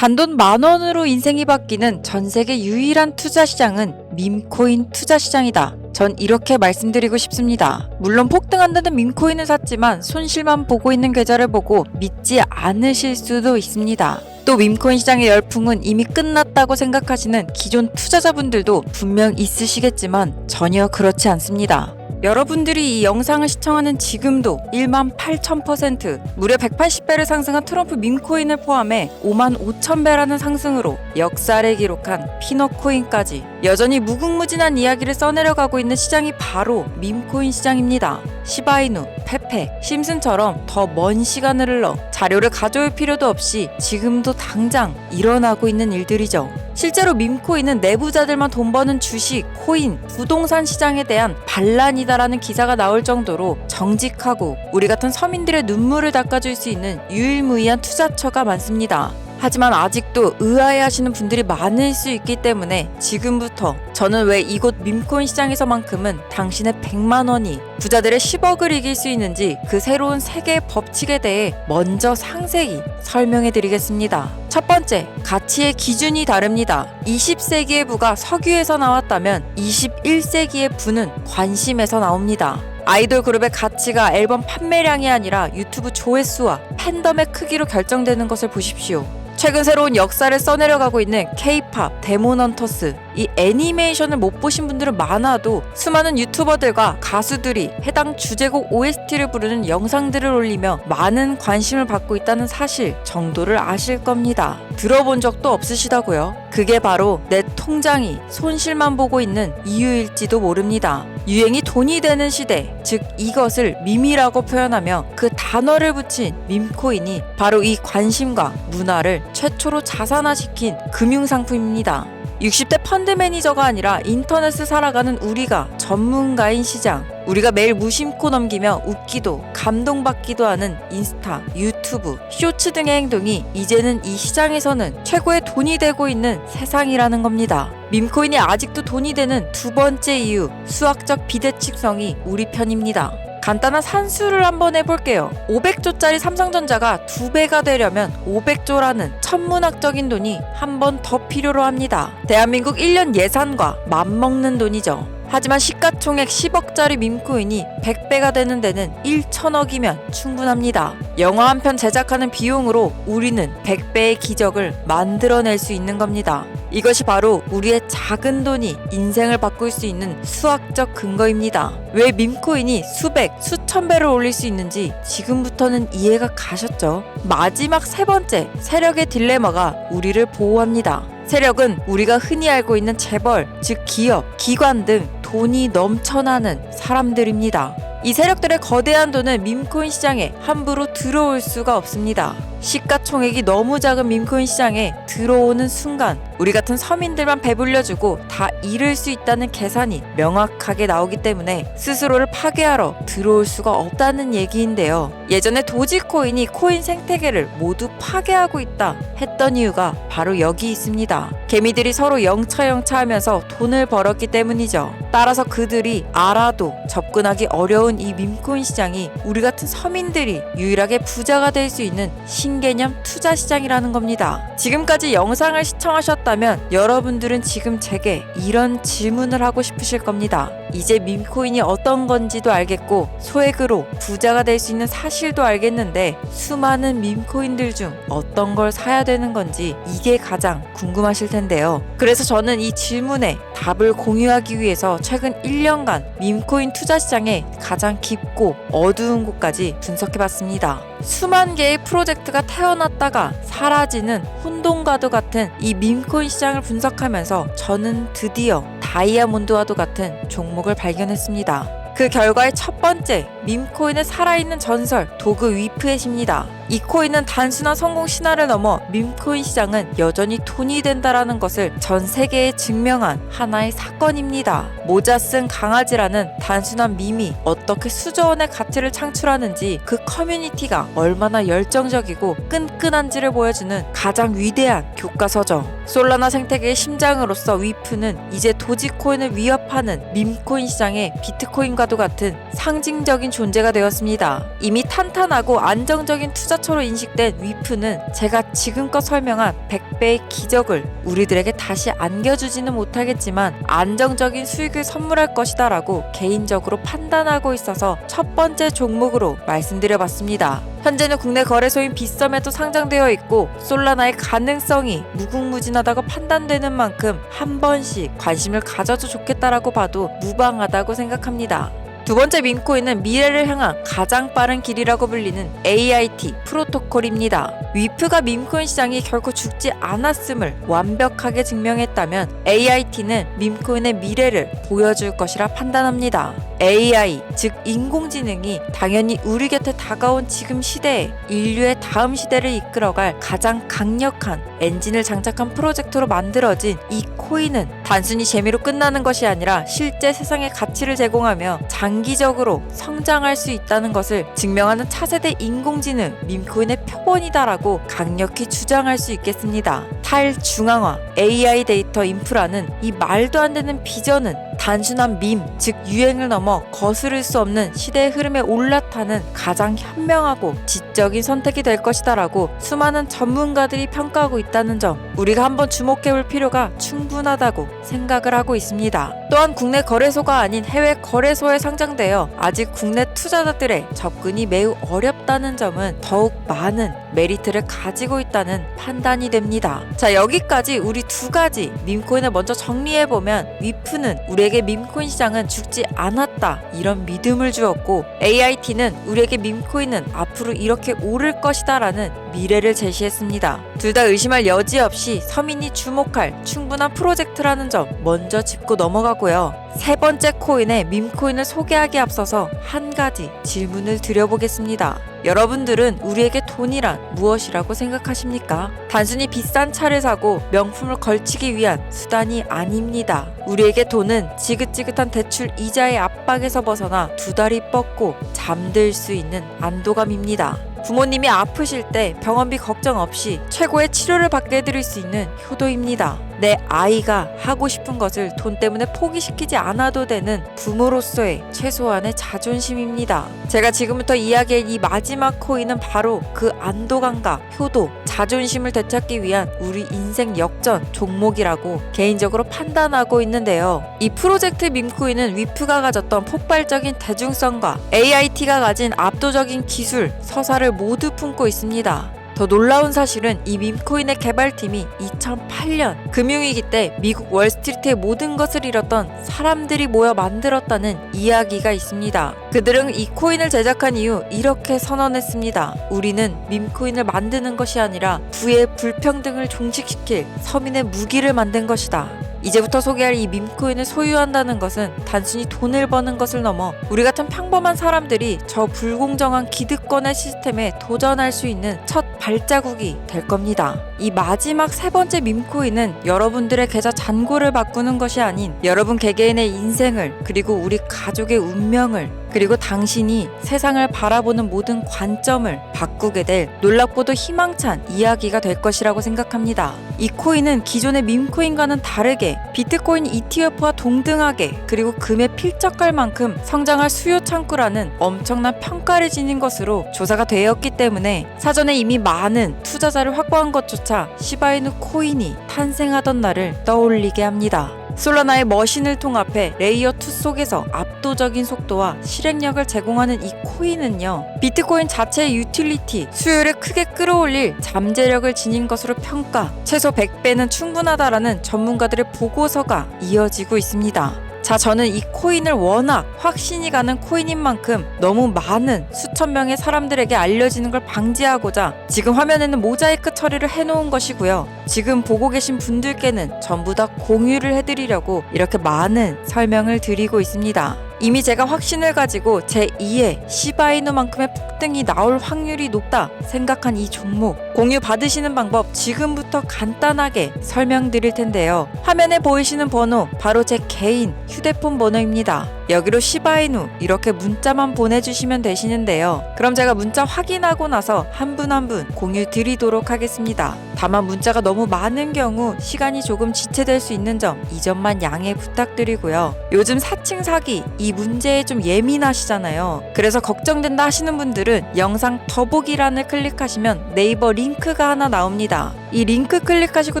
단돈 10,000원으로 인생이 바뀌는 전 세계 유일한 투자 시장은 밈코인 투자 시장이다. 전 이렇게 말씀드리고 싶습니다. 물론 폭등한다는 밈코인을 샀지만 손실만 보고 있는 계좌를 보고 믿지 않으실 수도 있습니다. 또 밈코인 시장의 열풍은 이미 끝났다고 생각하시는 기존 투자자분들도 분명 있으시겠지만 전혀 그렇지 않습니다. 여러분들이 이 영상을 시청하는 지금도 18,000% 무려 180배를 상승한 트럼프 밈코인을 포함해 55,000배라는 상승으로 역사를 기록한 피너코인까지 여전히 무궁무진한 이야기를 써내려가고 있는 시장이 바로 밈코인 시장입니다. 시바이누, 페페, 심슨처럼 더 먼 시간을 흘러 자료를 가져올 필요도 없이 지금도 당장 일어나고 있는 일들이죠. 실제로 밈코인은 내부자들만 돈 버는 주식, 코인, 부동산 시장에 대한 반란이다라는 기사가 나올 정도로 정직하고 우리 같은 서민들의 눈물을 닦아줄 수 있는 유일무이한 투자처가 많습니다. 하지만 아직도 의아해하시는 분들이 많을 수 있기 때문에 지금부터 저는 왜 이곳 밈코인 시장에서만큼은 당신의 100만 원이 부자들의 10억을 이길 수 있는지 그 새로운 세계의 법칙에 대해 먼저 상세히 설명해 드리겠습니다. 첫 번째, 가치의 기준이 다릅니다. 20세기의 부가 석유에서 나왔다면 21세기의 부는 관심에서 나옵니다. 아이돌 그룹의 가치가 앨범 판매량이 아니라 유튜브 조회수와 팬덤의 크기로 결정되는 것을 보십시오. 최근 새로운 역사를 써내려가고 있는 K-팝, 데몬헌터스, 이 애니메이션을 못 보신 분들은 많아도 수많은 유튜버들과 가수들이 해당 주제곡 OST를 부르는 영상들을 올리며 많은 관심을 받고 있다는 사실 정도를 아실 겁니다. 들어본 적도 없으시다고요? 그게 바로 내 통장이 손실만 보고 있는 이유일지도 모릅니다. 유행이 돈이 되는 시대, 즉 이것을 밈이라고 표현하며 그 단어를 붙인 밈코인이 바로 이 관심과 문화를 최초로 자산화시킨 금융상품입니다. 60대 펀드 매니저가 아니라 인터넷을 살아가는 우리가 전문가인 시장, 우리가 매일 무심코 넘기며 웃기도 감동받기도 하는 인스타, 유튜브, 쇼츠 등의 행동이 이제는 이 시장에서는 최고의 돈이 되고 있는 세상이라는 겁니다. 밈코인이 아직도 돈이 되는 두 번째 이유, 수학적 비대칭성이 우리 편입니다. 간단한 산수를 한번 해볼게요. 500조짜리 삼성전자가 2배가 되려면 500조라는 천문학적인 돈이 한 번 더 필요로 합니다. 대한민국 1년 예산과 맞먹는 돈이죠. 하지만 시가총액 10억짜리 밈코인이 100배가 되는 데는 1천억이면 충분합니다. 영화 한 편 제작하는 비용으로 우리는 100배의 기적을 만들어낼 수 있는 겁니다. 이것이 바로 우리의 작은 돈이 인생을 바꿀 수 있는 수학적 근거입니다. 왜 밈코인이 수백, 수천 배를 올릴 수 있는지 지금부터는 이해가 가셨죠? 마지막 세 번째, 세력의 딜레마가 우리를 보호합니다. 세력은 우리가 흔히 알고 있는 재벌, 즉 기업, 기관 등 돈이 넘쳐나는 사람들입니다. 이 세력들의 거대한 돈은 밈코인 시장에 함부로 들어올 수가 없습니다. 시가총액이 너무 작은 밈코인 시장에 들어오는 순간 우리 같은 서민들만 배불려주고 다 잃을 수 있다는 계산이 명확하게 나오기 때문에 스스로를 파괴하러 들어올 수가 없다는 얘기인데요. 예전에 도지코인이 코인 생태계를 모두 파괴하고 있다 했던 이유가 바로 여기 있습니다. 개미들이 서로 영차영차하면서 돈을 벌었기 때문이죠. 따라서 그들이 알아도 접근하기 어려운 이 밈코인 시장이 우리 같은 서민들이 유일하게 부자가 될 수 있는 신개념 투자 시장이라는 겁니다. 지금까지 영상을 시청하셨다면 여러분들은 지금 제게 이런 질문을 하고 싶으실 겁니다. 이제 밈코인이 어떤 건지도 알겠고 소액으로 부자가 될 수 있는 사실도 알겠는데 수많은 밈코인들 중 어떤 걸 사야 되는 건지 이게 가장 궁금하실 텐데요. 그래서 저는 이 질문에 답을 공유하기 위해서 최근 1년간 밈코인 투자 시장의 가장 깊고 어두운 곳까지 분석해봤습니다. 수만 개의 프로젝트가 태어났다가 사라지는 혼돈과도 같은 이 밈코인 시장을 분석하면서 저는 드디어 다이아몬드와도 같은 종목을 발견했습니다. 그 결과의 첫 번째, 밈코인의 살아있는 전설, 도그 위프엣입니다. 이 코인은 단순한 성공 신화를 넘어 밈코인 시장은 여전히 돈이 된다라는 것을 전 세계에 증명한 하나의 사건입니다. 모자 쓴 강아지라는 단순한 밈이 어떻게 수조원의 가치를 창출하는지 그 커뮤니티가 얼마나 열정적이고 끈끈한지를 보여주는 가장 위대한 교과서죠. 솔라나 생태계의 심장으로서 위프는 이제 도지코인을 위협하는 밈코인 시장의 비트코인과도 같은 상징적인 존재가 되었습니다. 이미 탄탄하고 안정적인 투자처로 인식된 위프는 제가 지금껏 설명한 100배의 기적을 우리들에게 다시 안겨주지는 못하겠지만 안정적인 수익을 선물할 것이다 라고 개인적으로 판단하고 있어서 첫 번째 종목으로 말씀드려봤습니다. 현재는 국내 거래소인 빗썸에도 상장되어 있고 솔라나의 가능성이 무궁무진하다고 판단되는 만큼 한 번씩 관심을 가져도 좋겠다라고 봐도 무방하다고 생각합니다. 두 번째 밈코인은 미래를 향한 가장 빠른 길이라고 불리는 AIT 프로토콜입니다. 위프가 밈코인 시장이 결코 죽지 않았음을 완벽하게 증명했다면 AIT는 밈코인의 미래를 보여줄 것이라 판단합니다. AI, 즉 인공지능이 당연히 우리 곁에 다가온 지금 시대에 인류의 다음 시대를 이끌어갈 가장 강력한 엔진을 장착한 프로젝트로 만들어진 이 코인은 단순히 재미로 끝나는 것이 아니라 실제 세상에 가치를 제공하며 장기적으로 성장할 수 있다는 것을 증명하는 차세대 인공지능 밈코인의 표본이다라고 강력히 주장할 수 있겠습니다. 탈중앙화 AI 데이터 인프라는 이 말도 안 되는 비전은 단순한 밈, 즉 유행을 넘어 거스를 수 없는 시대의 흐름에 올라타는 가장 현명하고 지적인 선택이 될 것이다라고 수많은 전문가들이 평가하고 있다는 점, 우리가 한번 주목해볼 필요가 충분하다고 생각을 하고 있습니다. 또한 국내 거래소가 아닌 해외 거래소에 상장되어 아직 국내 투자자들의 접근이 매우 어렵다는 점은 더욱 많은 메리트를 가지고 있다는 판단이 됩니다. 자, 여기까지 우리 두 가지 밈코인을 먼저 정리해보면 위프는 우리에게 밈코인 시장은 죽지 않았다 이런 믿음을 주었고 AIT는 우리에게 밈코인은 앞으로 이렇게 오를 것이다 라는 미래를 제시했습니다. 둘 다 의심할 여지 없이 서민이 주목할 충분한 프로젝트라는 점 먼저 짚고 넘어가고요. 세 번째 코인의 밈코인을 소개하기에 앞서서 한 가지 질문을 드려보겠습니다. 여러분들은 우리에게 돈이란 무엇이라고 생각하십니까? 단순히 비싼 차를 사고 명품을 걸치기 위한 수단이 아닙니다. 우리에게 돈은 지긋지긋한 대출 이자의 압박에서 벗어나 두 다리 뻗고 잠들 수 있는 안도감입니다. 부모님이 아프실 때 병원비 걱정 없이 최고의 치료를 받게 해드릴 수 있는 효도입니다. 내 아이가 하고 싶은 것을 돈 때문에 포기시키지 않아도 되는 부모로서의 최소한의 자존심입니다. 제가 지금부터 이야기할 이 마지막 코인은 바로 그 안도감과 효도, 자존심을 되찾기 위한 우리 인생 역전 종목이라고 개인적으로 판단하고 있는데요. 이 프로젝트 밈코인은 위프가 가졌던 폭발적인 대중성과 AIT가 가진 압도적인 기술, 서사를 모두 품고 있습니다. 더 놀라운 사실은 이 밈코인의 개발팀이 2008년 금융위기 때 미국 월스트리트의 모든 것을 잃었던 사람들이 모여 만들었다는 이야기가 있습니다. 그들은 이 코인을 제작한 이후 이렇게 선언했습니다. 우리는 밈코인을 만드는 것이 아니라 부의 불평등을 종식시킬 서민의 무기를 만든 것이다. 이제부터 소개할 이 밈코인을 소유한다는 것은 단순히 돈을 버는 것을 넘어 우리 같은 평범한 사람들이 저 불공정한 기득권의 시스템에 도전할 수 있는 첫 발자국이 될 겁니다. 이 마지막 세 번째 밈코인은 여러분들의 계좌 잔고를 바꾸는 것이 아닌 여러분 개개인의 인생을, 그리고 우리 가족의 운명을, 그리고 당신이 세상을 바라보는 모든 관점을 바꾸게 될 놀랍고도 희망찬 이야기가 될 것이라고 생각합니다. 이 코인은 기존의 밈코인과는 다르게 비트코인 ETF와 동등하게, 그리고 금에 필적할 만큼 성장할 수요 창구라는 엄청난 평가를 지닌 것으로 조사가 되었기 때문에 사전에 이미 많은 투자자를 확보한 것조차 시바이누 코인이 탄생하던 날을 떠올리게 합니다. 솔라나의 머신을 통합해 레이어 2 속에서 압도적인 속도와 실행력을 제공하는 이 코인은요, 비트코인 자체의 유틸리티, 수요를 크게 끌어올릴 잠재력을 지닌 것으로 평가, 최소 100배는 충분하다라는 전문가들의 보고서가 이어지고 있습니다. 자, 저는 이 코인을 워낙 확신이 가는 코인인 만큼 너무 많은 수천 명의 사람들에게 알려지는 걸 방지하고자 지금 화면에는 모자이크 처리를 해놓은 것이고요. 지금 보고 계신 분들께는 전부 다 공유를 해드리려고 이렇게 많은 설명을 드리고 있습니다. 이미 제가 확신을 가지고 제2의 시바이누만큼의 폭등이 나올 확률이 높다 생각한 이 종목, 공유 받으시는 방법 지금부터 간단하게 설명드릴 텐데요. 화면에 보이시는 번호 바로 제 개인 휴대폰 번호입니다. 여기로 시바이누 이렇게 문자만 보내주시면 되시는데요. 그럼 제가 문자 확인하고 나서 한 분 한 분 공유 드리도록 하겠습니다. 다만 문자가 너무 많은 경우 시간이 조금 지체될 수 있는 점, 이 점만 양해 부탁드리고요. 요즘 사칭 사기 이 문제에 좀 예민하시잖아요. 그래서 걱정된다 하시는 분들은 영상 더보기란을 클릭하시면 네이버 링크가 하나 나옵니다. 이 링크 클릭하시고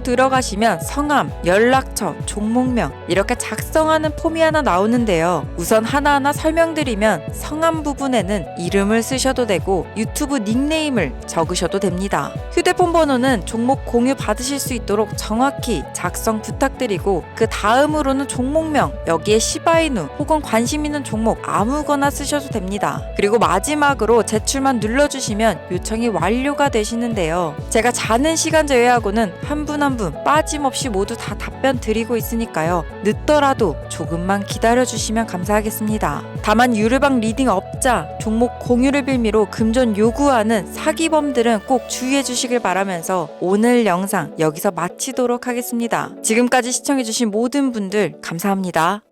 들어가시면 성함, 연락처, 종목명 이렇게 작성하는 폼이 하나 나오는데요. 우선 하나하나 설명드리면 성함 부분에는 이름을 쓰셔도 되고 유튜브 닉네임을 적으셔도 됩니다. 휴대폰 번호는 종목 공유 받으실 수 있도록 정확히 작성 부탁드리고 그 다음으로는 종목명, 여기에 시바이누 혹은 관심 있는 종목 아무거나 쓰셔도 됩니다. 그리고 마지막으로 제출만 눌러주시면 요청이 완료가 되시는데요. 제가 자는 시간 제외하고는 한 분 한 분 빠짐없이 모두 다 답변 드리고 있으니까요. 늦더라도 조금만 기다려주시면 감사하겠습니다. 다만 유료방 리딩 업자, 종목 공유를 빌미로 금전 요구하는 사기범들은 꼭 주의해 주시길 바라면서 오늘 영상 여기서 마치도록 하겠습니다. 지금까지 시청해주신 모든 분들 감사합니다.